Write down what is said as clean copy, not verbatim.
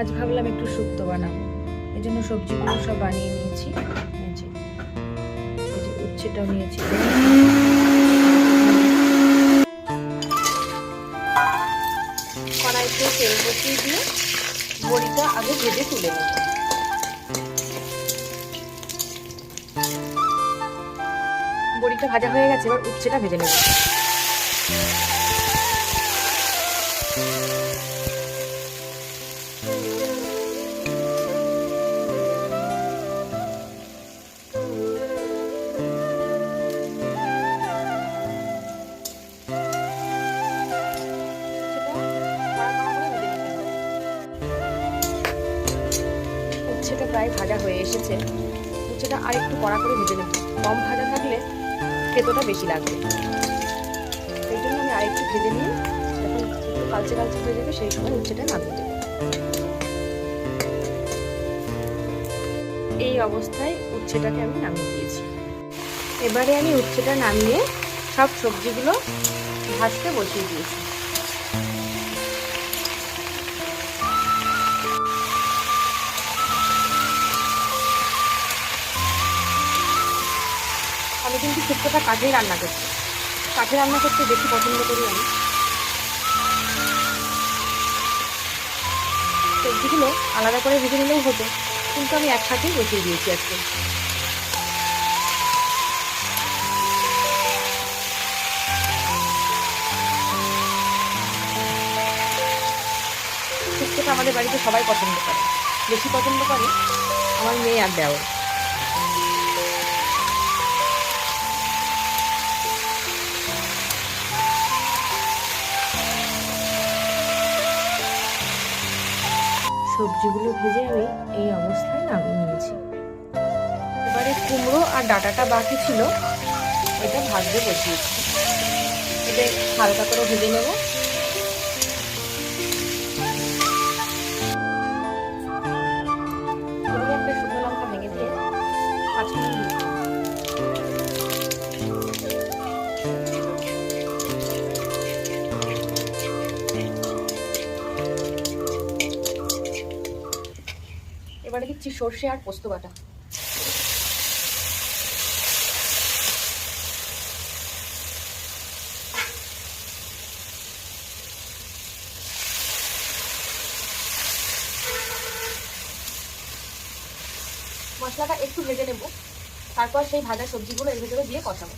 আজ ভাবলাম একটু শুক্তো বানাবো, এই জন্য সবজিগুলো সব বানিয়ে নিয়েছি। এই যে উচ্ছেটাও নিয়েছি। কড়াইতে তেল বসিয়ে দিয়ে বড়িটা আগে ভেজে তুলে নেব। বড়িটা ভাজা হয়ে গেছে, এবার উচ্ছেটা ভেজে নেব। উচ্ছেটা প্রায় ভাজা হয়ে এসেছে। উচ্ছেটা আর একটু কড়া করে ভেজে নেব। কম ভাজা থাকলে খেতোটা বেশি লাগবে, সেই জন্য আমি আরেকটু ভেজে নিয়ে যখন একটু কালচে কালচে হয়ে যাবে সেই সময় উচ্ছেটা নামিয়ে দেবো। এই অবস্থায় উচ্ছেটাকে আমি নামিয়ে দিয়েছি। এবারে আমি উচ্ছেটা নামিয়ে সব সবজিগুলো ভাজতে বসিয়ে দিয়েছি। আমি কিন্তু শুক্তোটা কাঠেই রান্না করছি, কাঠে রান্না করতে বেশি পছন্দ করি আমি। সবজিগুলো আলাদা করে ভেজে নিলেও হতো, কিন্তু আমি একসাথেই বসিয়ে দিয়েছি আজকে। শুক্তোটা আমাদের বাড়িতে সবাই পছন্দ করে, বেশি পছন্দ করে আমার মেয়ে আর দেওর। সবজিগুলো ভেজে আমি এই অবস্থায় নামিয়ে নিয়েছি। এবারে কুমড়ো আর ডাঁটাটা বাকি ছিল, এটা ভাজতে বসিয়েছি। এটা হালকা করে ভেজে নেব। একটা শুকনো লঙ্কা ভেঙে দিয়ে পাঁচফোড়ন দিয়ে এবারে দিচ্ছি সর্ষে আর পোস্ত বাটা। মশলাটা একটু ভেজে নেব, তারপর সেই ভাজা সবজিগুলো এর ভেতরে দিয়ে কষাবো।